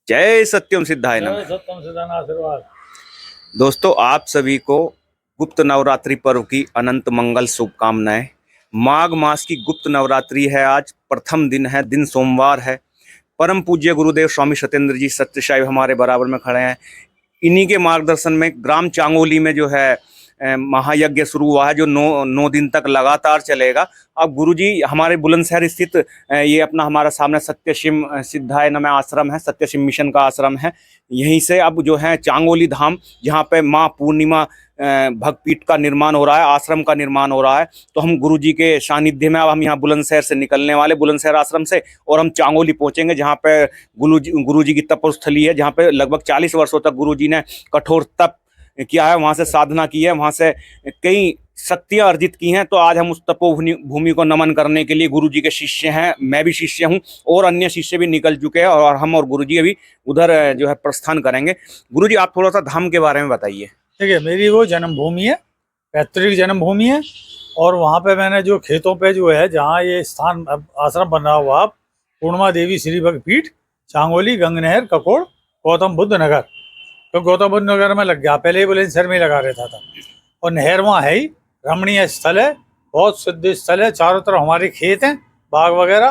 जय सत्यम सिद्धाय नमः। जय सत्यम सिद्धाय आशीर्वाद। दोस्तों, आप सभी को गुप्त नवरात्रि पर्व की अनंत मंगल शुभकामनाएं। माघ मास की गुप्त नवरात्रि है। आज प्रथम दिन है, दिन सोमवार है। परम पूज्य गुरुदेव स्वामी सत्येंद्र जी सत्य साहिब हमारे बराबर में खड़े हैं। इन्हीं के मार्गदर्शन में ग्राम चांगोली में जो है महायज्ञ शुरू हुआ है, जो नौ दिन तक लगातार चलेगा। अब गुरुजी हमारे बुलंदशहर स्थित ये अपना हमारा सामने सत्यशिम सिद्धाय नमः आश्रम है, सत्यशिम मिशन का आश्रम है। यहीं से अब जो है चांगोली धाम, जहाँ पे माँ पूर्णिमा भक्तपीठ का निर्माण हो रहा है, आश्रम का निर्माण हो रहा है। तो हम गुरुजी के सानिध्य में अब हम यहाँ बुलंदशहर से निकलने वाले, बुलंदशहर आश्रम से, और हम चांगोली पहुंचेंगे, जहाँ पे गुरुजी की तपस्थली है, जहाँ पे लगभग 40 वर्षों तक गुरुजी ने कठोर तप किया है, वहाँ से साधना की है, वहाँ से कई शक्तियां अर्जित की हैं। तो आज हम उस तपोभूमि को नमन करने के लिए गुरुजी के शिष्य हैं, मैं भी शिष्य हूँ, और अन्य शिष्य भी निकल चुके हैं, और हम और गुरुजी अभी उधर जो है प्रस्थान करेंगे। गुरुजी, आप थोड़ा सा धाम के बारे में बताइए। ठीक है, मेरी वो जन्मभूमि है, पैतृक जन्मभूमि है। और वहाँ पे मैंने जो खेतों पे जो है, जहाँ ये स्थान आश्रम बना हुआ, पूर्णिमा देवी श्री भक्तपीठ, चांगोली, गंगनहर, ककोड़, गौतम बुद्ध नगर। तो गौतम बुद्ध नगर में लग गया, पहले ही बुलंदशहर में ही लगा रहता था। और नहर वहाँ है ही, रमणीय स्थल है, बहुत शुद्ध स्थल है, चारों तरफ हमारे खेत हैं, बाग वगैरह।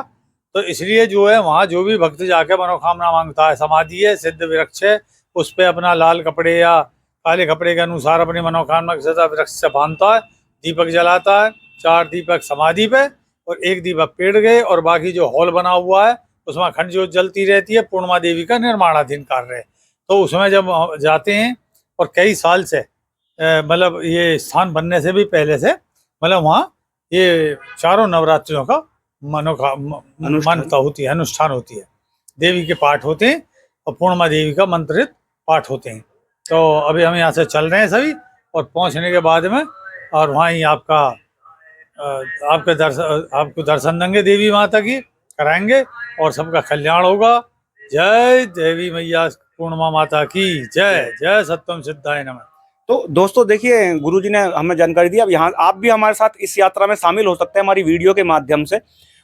तो इसलिए जो है वहाँ जो भी भक्त जाके मनोकामना मांगता है, समाधि है, सिद्ध वृक्ष है, उस पर अपना लाल कपड़े या काले कपड़े के अनुसार अपनी मनोकामना सदा वृक्ष से बांधता है, दीपक जलाता है, 4 दीपक समाधि पे और 1 दीपक पेड़ गए, और बाकी जो हॉल बना हुआ है उसमें अखंड ज्योत जलती रहती है। पूर्णिमा देवी का निर्माणाधीन कार्य है। तो उसमें जब जाते हैं, और कई साल से मतलब ये स्थान बनने से भी पहले से, मतलब वहाँ ये चारों नवरात्रियों का मान्यता होती है, अनुष्ठान होती है, देवी के पाठ होते हैं और पूर्णिमा देवी का मंत्रित पाठ होते हैं। तो अभी हम यहाँ से चल रहे हैं सभी, और पहुँचने के बाद में और वहाँ ही आपको दर्शन देंगे, देवी माता की कराएंगे, और सबका कल्याण होगा। जय देवी मैया पूर्णिमा माता की जय। जय सत्यम सिद्धाय नमः। तो दोस्तों देखिए, गुरुजी ने हमें जानकारी दी। अब यहाँ आप भी हमारे साथ इस यात्रा में शामिल हो सकते हैं हमारी वीडियो के माध्यम से।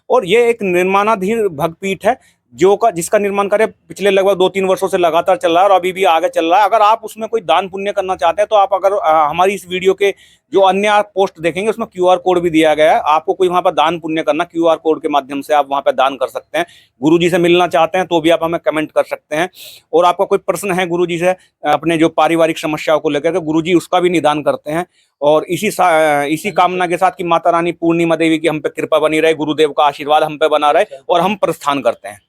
और ये एक निर्माणाधीन भक्तपीठ है, जिसका निर्माण कार्य पिछले लगभग 2-3 वर्षों से लगातार चल रहा है, और अभी भी आगे चल रहा है। अगर आप उसमें कोई दान पुण्य करना चाहते हैं, तो आप अगर हमारी इस वीडियो के जो अन्य आप पोस्ट देखेंगे, उसमें QR कोड भी दिया गया है। आपको कोई वहां पर दान पुण्य करना, QR कोड के माध्यम से आप वहां पर दान कर सकते हैं। गुरुजी से मिलना चाहते हैं तो भी आप हमें कमेंट कर सकते हैं। और आपका कोई प्रश्न है गुरुजी से अपने जो पारिवारिक समस्याओं को लेकर के, गुरुजी उसका भी निदान करते हैं। और इसी कामना के साथ कि माता रानी पूर्णिमा देवी की हम पे कृपा बनी रहे, गुरुदेव का आशीर्वाद हम पे बना रहे, और हम प्रस्थान करते हैं।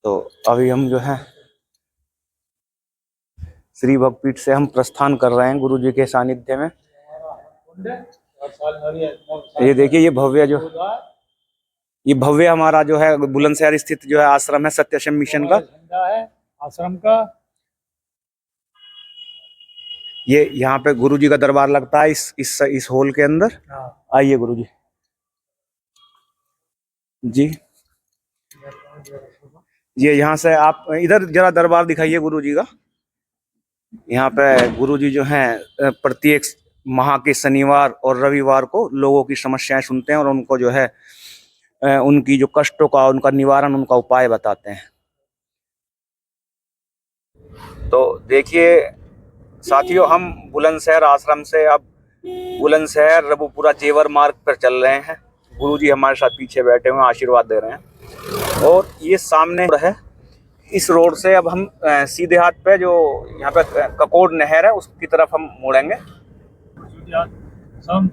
तो अभी हम जो है श्री भक्तपीठ से हम प्रस्थान कर रहे हैं गुरुजी के सानिध्य में। ये देखिए, ये भव्य हमारा जो है बुलंदशहर स्थित जो है आश्रम है, सत्यशम मिशन का आश्रम का। ये यहाँ पे गुरुजी का दरबार लगता है इस हॉल के अंदर। आइए गुरुजी जी, ये यहाँ से आप इधर जरा दरबार दिखाइए गुरुजी का। यहाँ पे गुरुजी जो हैं प्रत्येक माह के शनिवार और रविवार को लोगों की समस्याएं सुनते हैं, और उनको जो है उनकी जो कष्टों का, उनका निवारण, उनका उपाय बताते हैं। तो देखिए साथियों, हम बुलंदशहर आश्रम से अब बुलंदशहर रबुपुरा जेवर मार्ग पर चल रहे हैं। गुरुजी हमारे साथ पीछे बैठे हुए आशीर्वाद दे रहे हैं। और ये सामने है, इस रोड से अब हम सीधे हाथ पे जो यहाँ पे ककोड़ नहर है उसकी तरफ हम मुड़ेंगे।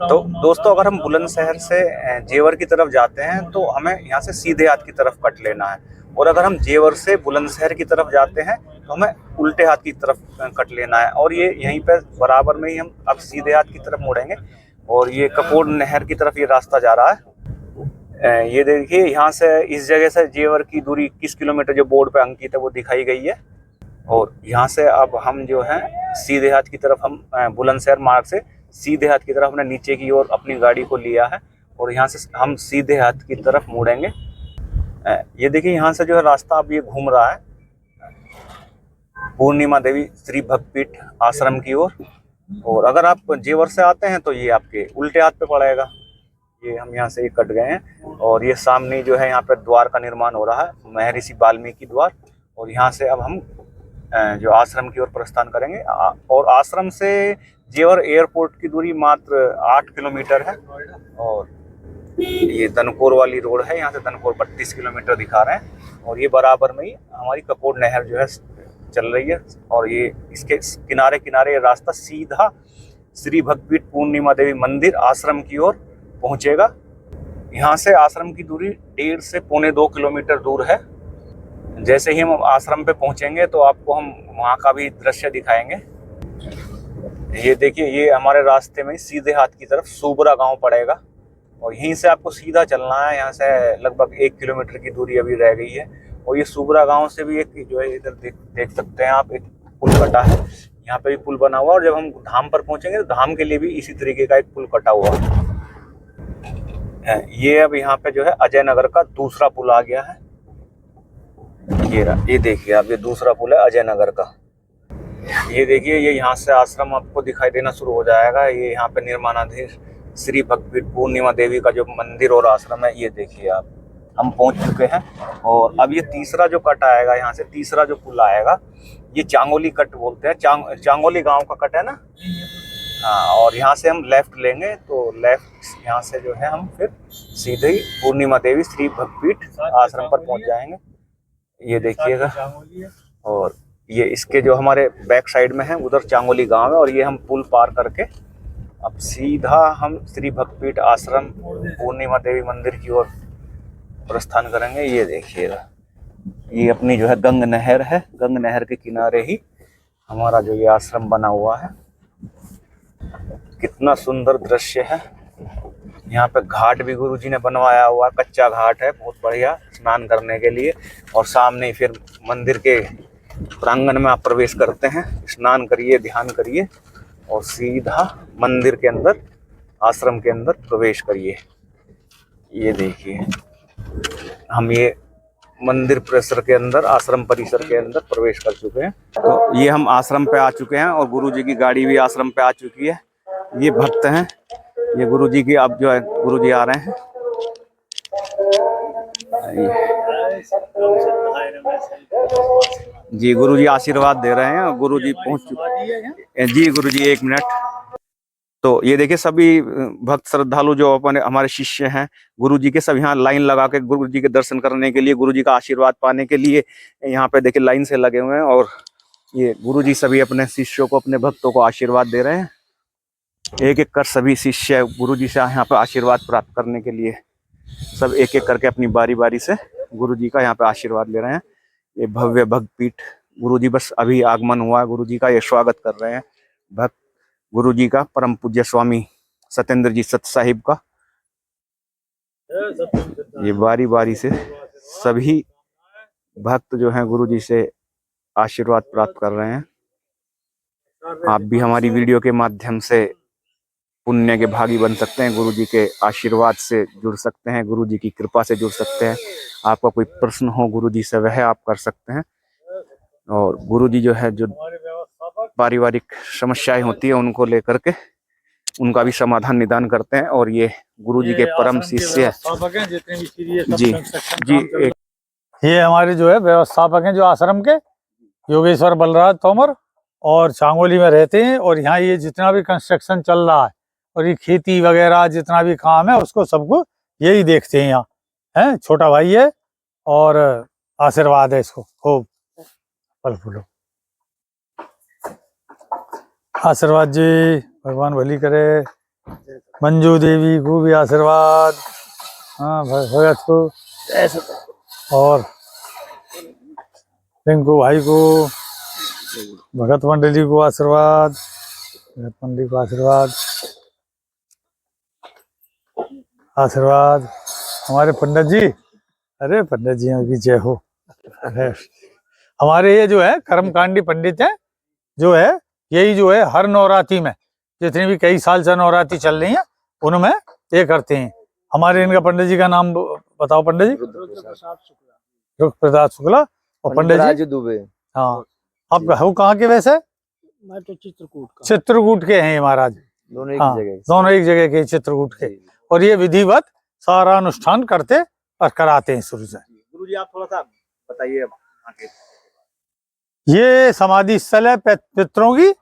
तो दोस्तों, अगर हम बुलंदशहर से जेवर की तरफ जाते हैं तो हमें यहाँ से सीधे हाथ की तरफ कट लेना है, और अगर हम जेवर से बुलंदशहर की तरफ जाते हैं तो हमें उल्टे हाथ की तरफ कट लेना है। और ये यहीं पे बराबर में ही हम अब सीधे हाथ की तरफ मुड़ेंगे, और ये ककोड़ नहर की तरफ ये रास्ता जा रहा है। ये देखिए, यहाँ से इस जगह से जेवर की दूरी 21 किलोमीटर जो बोर्ड पे अंकित है वो दिखाई गई है। और यहाँ से अब हम जो है सीधे हाथ की तरफ, हम बुलंदशहर मार्ग से सीधे हाथ की तरफ हमने नीचे की ओर अपनी गाड़ी को लिया है, और यहाँ से हम सीधे हाथ की तरफ मुड़ेंगे। ये देखिए, यहाँ से जो है रास्ता अब ये घूम रहा है पूर्णिमा देवी श्री भक्तपीठ आश्रम की ओर। और अगर आप जेवर से आते हैं तो ये आपके उल्टे हाथ पे पड़ेगा। ये हम यहाँ से कट गए हैं और ये सामने जो है यहाँ पे द्वार का निर्माण हो रहा है, महर्षि वाल्मीकि द्वार। और यहाँ से अब हम जो आश्रम की ओर प्रस्थान करेंगे। और आश्रम से जेवर एयरपोर्ट की दूरी मात्र 8 किलोमीटर है। और ये दनकोर वाली रोड है, यहाँ से दनकोर 32 किलोमीटर दिखा रहे हैं। और ये बराबर में ही हमारी कपोर नहर जो है चल रही है। और ये इसके किनारे किनारे ये रास्ता सीधा श्री भक्तपीठ पूर्णिमा देवी मंदिर आश्रम की ओर पहुंचेगा। यहाँ से आश्रम की दूरी 1.5 से 1.25 किलोमीटर दूर है। जैसे ही हम आश्रम पे पहुंचेंगे तो आपको हम वहाँ का भी दृश्य दिखाएंगे। ये देखिए, ये हमारे रास्ते में सीधे हाथ की तरफ सूबरा गांव पड़ेगा और यहीं से आपको सीधा चलना है। यहाँ से लगभग 1 किलोमीटर की दूरी अभी रह गई है। और ये सूबरा गांव से भी एक जो है इधर देख सकते हैं आप, एक पुल कटा है, यहाँ पे भी पुल बना हुआ। और जब हम धाम पर पहुंचेंगे तो धाम के लिए भी इसी तरीके का एक पुल कटा हुआ है। ये अब यहाँ पे जो है अजय नगर का दूसरा पुल आ गया है। ये देखिए आप, ये दूसरा पुल है अजय नगर का। ये देखिए, ये यहाँ से आश्रम आपको दिखाई देना शुरू हो जाएगा। ये यहाँ पे निर्माणाधीन श्री भक्तपीठ पूर्णिमा देवी का जो मंदिर और आश्रम है, ये देखिए आप, हम पहुंच चुके हैं। और अब ये तीसरा जो कट आएगा, यहाँ से तीसरा जो पुल आएगा, ये चांगोली कट बोलते हैं। चांगोली गांव का कट है ना। हाँ, और यहाँ से हम लेफ्ट लेंगे तो लेफ्ट यहाँ से जो है हम फिर सीधे ही पूर्णिमा देवी श्री भक्तपीठ आश्रम पर पहुंच जाएंगे। ये देखिएगा। और ये इसके जो हमारे बैक साइड में है उधर चांगोली गांव है। और ये हम पुल पार करके अब सीधा हम श्री भक्तपीठ आश्रम पूर्णिमा देवी मंदिर की ओर प्रस्थान करेंगे। ये देखिएगा, ये अपनी जो है गंग नहर है। गंग नहर के किनारे ही हमारा जो ये आश्रम बना हुआ है। कितना सुंदर दृश्य है। यहाँ पे घाट भी गुरुजी ने बनवाया हुआ, कच्चा घाट है, बहुत बढ़िया स्नान करने के लिए। और सामने फिर मंदिर के प्रांगण में आप प्रवेश करते हैं, स्नान करिए, ध्यान करिए और सीधा मंदिर के अंदर, आश्रम के अंदर प्रवेश करिए। ये देखिए, हम ये मंदिर परिसर के अंदर, आश्रम परिसर के अंदर प्रवेश कर चुके हैं। तो ये हम आश्रम पे आ चुके हैं और गुरुजी की गाड़ी भी आश्रम पे आ चुकी है। ये भक्त हैं, ये गुरुजी की, अब जो है गुरुजी आ रहे हैं। जी, गुरुजी आशीर्वाद दे रहे हैं। गुरुजी पहुंच चुके। जी गुरुजी, 1 मिनट। तो ये देखिए, सभी भक्त श्रद्धालु जो अपने हमारे शिष्य हैं, गुरुजी के सब यहाँ लाइन लगा के गुरुजी के दर्शन करने के लिए, गुरुजी का आशीर्वाद पाने के लिए यहाँ पे देखिए लाइन से लगे हुए हैं। और ये गुरुजी सभी अपने शिष्यों को, अपने भक्तों को आशीर्वाद दे रहे हैं। एक एक कर सभी शिष्य गुरुजी से यहाँ पे आशीर्वाद प्राप्त करने के लिए सब एक एक करके अपनी बारी बारी से गुरुजी का यहाँ पे आशीर्वाद ले रहे हैं। ये भव्य भक्तपीठ, गुरुजी बस अभी आगमन हुआ है, गुरुजी का ये स्वागत कर रहे हैं भक्त गुरुजी का, परम पूज्य स्वामी सत्येंद्र जी सत साहिब का। ये बारी बारी से सभी भक्त जो हैं गुरुजी से आशीर्वाद प्राप्त कर रहे हैं। आप भी हमारी वीडियो के माध्यम से पुण्य के भागी बन सकते हैं, गुरुजी के आशीर्वाद से जुड़ सकते हैं, गुरुजी की कृपा से जुड़ सकते हैं। आपका कोई प्रश्न हो गुरुजी से, वह आप कर सकते हैं। और गुरुजी जो है, जो पारिवारिक समस्याएं होती है उनको लेकर के उनका भी समाधान निदान करते हैं। और ये गुरुजी के परम शिष्य है। जी जी, ये हमारे जो है व्यवस्थापक हैं जो आश्रम के, योगेश्वर बलराज तोमर, और चांगोली में रहते हैं। और यहाँ ये जितना भी कंस्ट्रक्शन चल रहा है और ये खेती वगैरह जितना भी काम है उसको सबको यही देखते हैं। यहाँ है छोटा भाई है और आशीर्वाद है इसको खूब फल फूलो। आशीर्वाद जी, भगवान भली करे। मंजू देवी को भी आशीर्वाद, हाँ भगत को, और रिंकू भाई को, भगत मंडली को आशीर्वाद, भगत मंडली को आशीर्वाद, आशीर्वाद। हमारे पंडित जी, अरे पंडित जी की जय हो। हमारे ये जो है कर्मकांडी पंडित हैं, जो है यही जो है हर नवरात्रि में, जितनी भी कई साल से नवरात्रि चल रही है उनमें ये करते हैं। हमारे इनका पंडित जी का नाम बताओ। पंडित जी रुद्र प्रसाद शुक्ला और पंडित जी दुबे। हाँ, आप हो कहाँ के वैसे? मैं तो चित्रकूट का। चित्रकूट के हैं महाराज। दोनों एक हाँ, जगह। दोनों एक जगह के, चित्रकूट के। और ये विधिवत सारा अनुष्ठान करते और कराते हैं शुरू से। गुरुजी आप थोड़ा सा बताइए अब आगे। ये समाधि स्थल है पितरों की,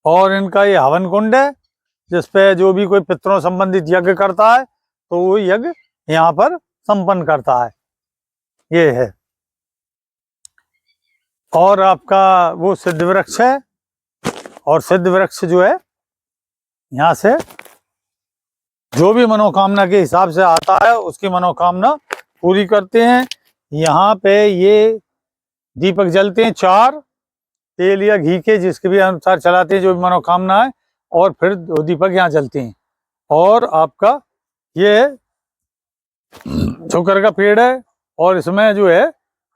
और इनका ये हवन कुंड है, जिसपे जो भी कोई पितरों संबंधित यज्ञ करता है तो वो यज्ञ यहाँ पर संपन्न करता है। ये है, और आपका वो सिद्ध वृक्ष है, और सिद्ध वृक्ष जो है यहाँ से जो भी मनोकामना के हिसाब से आता है उसकी मनोकामना पूरी करते हैं। यहाँ पे ये दीपक जलते हैं 4 तेल या घी के, जिसके भी अनुसार चलाते हैं जो भी मनोकामना है, और फिर 2 दीपक यहाँ जलते हैं। और आपका ये शुक्र का पेड़ है, और इसमें जो है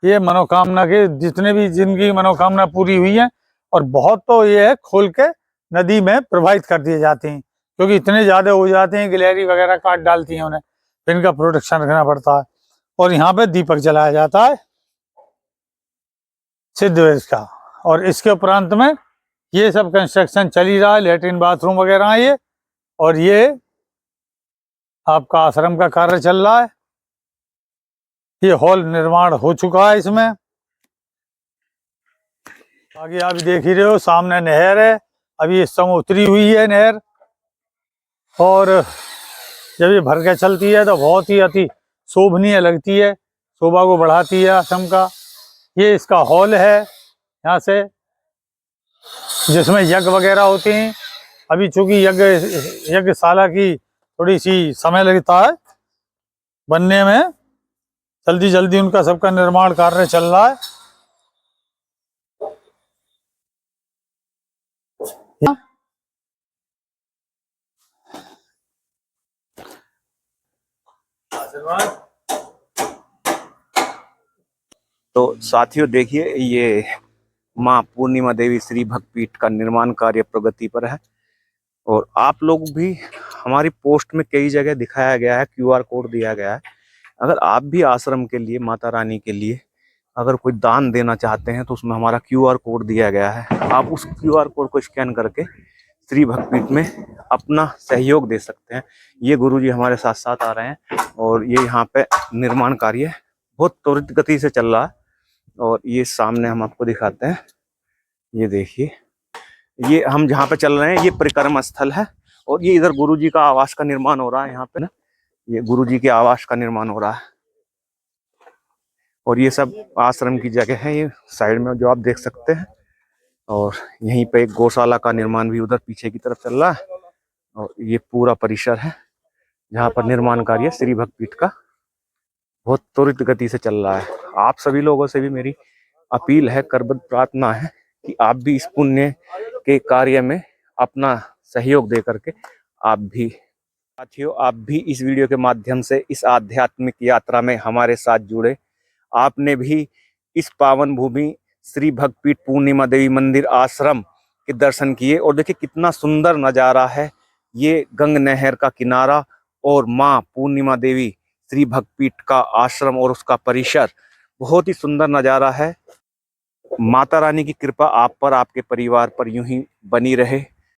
ये मनोकामना के जितने भी जिनकी मनोकामना पूरी हुई है, और बहुत तो ये है खोल के नदी में प्रवाहित कर दिए जाते हैं, क्योंकि इतने ज्यादा हो जाते हैं, गिलहरी वगैरह काट डालती हैं उन्हें, फिर इनका प्रोटेक्शन रखना पड़ता है। और यहाँ पे दीपक जलाया जाता है सिद्ध वृक्ष का। और इसके उपरांत में ये सब कंस्ट्रक्शन चल ही रहा है, लेटरिन बाथरूम वगैरह है ये, और ये आपका आश्रम का कार्य चल रहा है। ये हॉल निर्माण हो चुका है इसमें। आगे आप देख ही रहे हो, सामने नहर है, अभी इस समय उतरी हुई है नहर, और जब ये भर के चलती है तो बहुत ही अति शोभनीय लगती है, शोभा को बढ़ाती है आश्रम का। ये इसका हॉल है यहाँ से, जिसमें यज्ञ वगैरह होते हैं। अभी चूंकि यज्ञशाला की थोड़ी सी समय लगता है बनने में, जल्दी जल्दी उनका सबका निर्माण कार्य चल रहा है। तो साथियों देखिए, ये माँ पूर्णिमा देवी श्री भक्तपीठ का निर्माण कार्य प्रगति पर है, और आप लोग भी हमारी पोस्ट में कई जगह दिखाया गया है, QR कोड दिया गया है। अगर आप भी आश्रम के लिए, माता रानी के लिए अगर कोई दान देना चाहते हैं तो उसमें हमारा QR कोड दिया गया है। आप उस QR कोड को स्कैन करके श्री भक्तपीठ में अपना सहयोग दे सकते हैं। ये गुरुजी हमारे साथ साथ आ रहे हैं, और ये यहाँ पे निर्माण कार्य बहुत त्वरित गति से चल रहा है। और ये सामने हम आपको दिखाते हैं, ये देखिए, ये हम जहाँ पे चल रहे हैं ये परिक्रमा स्थल है, और ये इधर गुरुजी का आवास का निर्माण हो रहा है। यहाँ पे ना ये गुरुजी के आवास का निर्माण हो रहा है, और ये सब आश्रम की जगह है, ये साइड में जो आप देख सकते हैं। और यहीं पे एक गौशाला का निर्माण भी उधर पीछे की तरफ चल रहा है, और ये पूरा परिसर है जहाँ पर निर्माण कार्य श्री भक्तपीठ का बहुत त्वरित गति से चल रहा है। आप सभी लोगों से भी मेरी अपील है, करबद्ध प्रार्थना है कि आप भी इस पुण्य के कार्य में अपना सहयोग दे करके आप भी साथियों, आप भी इस वीडियो के माध्यम से इस आध्यात्मिक यात्रा में हमारे साथ जुड़े। आपने भी इस पावन भूमि श्री भक्तपीठ पूर्णिमा देवी मंदिर आश्रम के दर्शन किए, और देखिए कितना सुंदर नज़ारा है। ये गंग नहर का किनारा और माँ पूर्णिमा देवी श्री भक्तपीठ का आश्रम और उसका परिसर, बहुत ही सुंदर नज़ारा है। माता रानी की कृपा आप पर, आपके परिवार पर यूं ही बनी रहे।